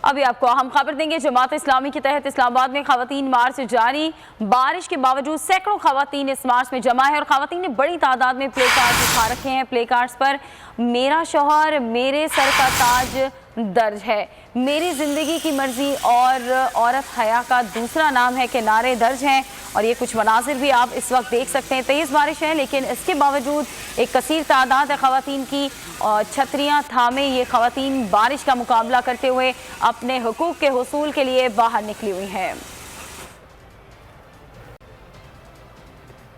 अभी आपको अहम खबर देंगे। जमात इस्लामी के तहत इस्लामाबाद में खवातीन मार्च जारी। बारिश के बावजूद सैकड़ों खवातीन इस मार्च में जमा है और खवातीन ने बड़ी तादाद में प्ले कार्ड्स उठा रखे हैं। प्ले कार्ड्स पर मेरा शौहर मेरे सर का ताज दर्ज है, मेरी जिंदगी की मर्जी और औरत हया का दूसरा नाम है के नारे दर्ज हैं। और ये कुछ मनाजिर भी आप इस वक्त देख सकते हैं। तेज़ बारिश है लेकिन इसके बावजूद एक कसीर तादाद है खवातीन की छतरियाँ थामे ये खवातीन बारिश का मुकाबला करते हुए अपने हुकूक के हुसूल के लिए बाहर निकली हुई हैं।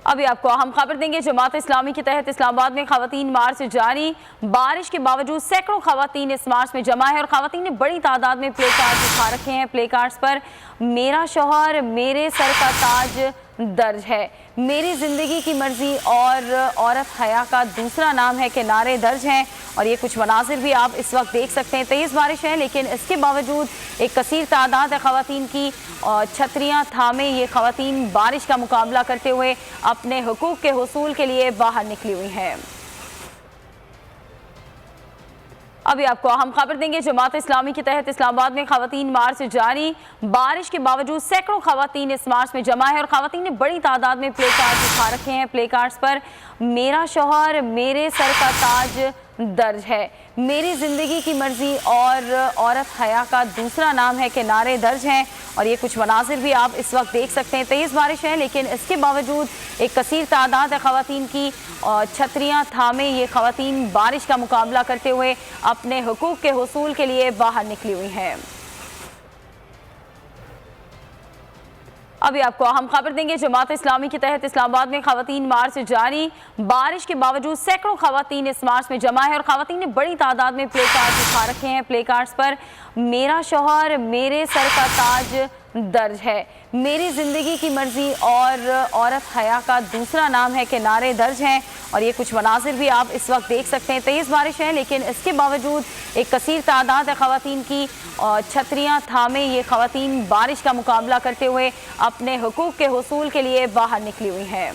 अभी आपको अहम खबर देंगे। जमात इस्लामी के तहत इस्लामाबाद में खवातीन मार्च जारी। बारिश के बावजूद सैकड़ों खवातीन इस मार्च में जमा है और खवातीन ने बड़ी तादाद में प्ले कार्ड्स उठा रखे हैं। प्ले कार्ड्स पर मेरा शौहर मेरे सर का ताज दर्ज है, मेरी जिंदगी की मर्जी और औरत हया का दूसरा नाम है के नारे दर्ज हैं। और ये कुछ मनाजिर भी आप इस वक्त देख सकते हैं। तेज़ बारिश है लेकिन इसके बावजूद एक कसीर तादाद है खवातीन की छतरियाँ थामे ये खवातीन बारिश का मुकाबला करते हुए अपने हुकूक के हुसूल के लिए बाहर निकली हुई हैं। अभी आपको अहम खबर देंगे। जमात इस्लामी के तहत इस्लामाबाद में खवातीन मार्च जारी। बारिश के बावजूद सैकड़ों खवातीन इस मार्च में जमा है और खवातीन ने बड़ी तादाद में प्ले कार्ड्स उठा रखे हैं। प्ले कार्ड्स पर मेरा शौहर मेरे सर का ताज दर्ज है, मेरी जिंदगी की मर्जी और औरत हया का दूसरा नाम है के नारे दर्ज हैं। और ये कुछ मनाजिर भी आप इस वक्त देख सकते हैं। तेज़ बारिश है लेकिन इसके बावजूद एक कसीर तादाद है खवातीन की छतरियाँ थामे ये खवातीन बारिश का मुकाबला करते हुए अपने हुकूक के हुसूल के लिए बाहर निकली हुई हैं। अभी आपको अहम खबर देंगे। जमात इस्लामी के तहत इस्लामाबाद में खवातीन मार्च जारी। बारिश के बावजूद सैकड़ों खवातीन इस मार्च में जमा है और खवातीन ने बड़ी तादाद में प्ले कार्ड्स उठा रखे हैं। प्ले कार्ड्स पर मेरा शौहर मेरे सर का ताज दर्ज है, मेरी जिंदगी की मर्जी और औरत हया का दूसरा नाम है के नारे दर्ज हैं। और ये कुछ मनाजिर भी आप इस वक्त देख सकते हैं। तेज़ बारिश है लेकिन इसके बावजूद एक कसीर तादाद है खवातीन की छतरियाँ थामे ये खवातीन बारिश का मुकाबला करते हुए अपने हुकूक के हुसूल के लिए बाहर निकली हुई हैं।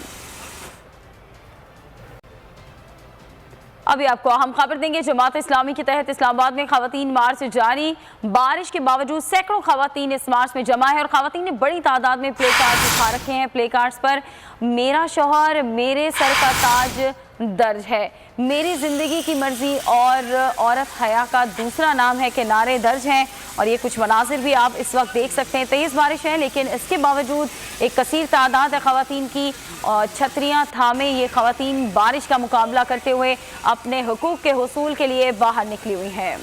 अभी आपको अहम खबर देंगे। जमात इस्लामी के तहत इस्लामाबाद में खवातीन मार्च जारी। बारिश के बावजूद सैकड़ों खवातीन इस मार्च में जमा है और खवातीन ने बड़ी तादाद में प्ले कार्ड्स उठा रखे हैं। प्ले कार्ड्स पर मेरा शौहर मेरे सर का ताज दर्ज है, मेरी जिंदगी की मर्जी और औरत हया का दूसरा नाम है के नारे दर्ज हैं। और ये कुछ मनाजिर भी आप इस वक्त देख सकते हैं। तेज़ बारिश है लेकिन इसके बावजूद एक कसीर तादाद है खवातीन की छतरियाँ थामे ये खवातीन बारिश का मुकाबला करते हुए अपने हुकूक के हुसूल के लिए बाहर निकली हुई हैं।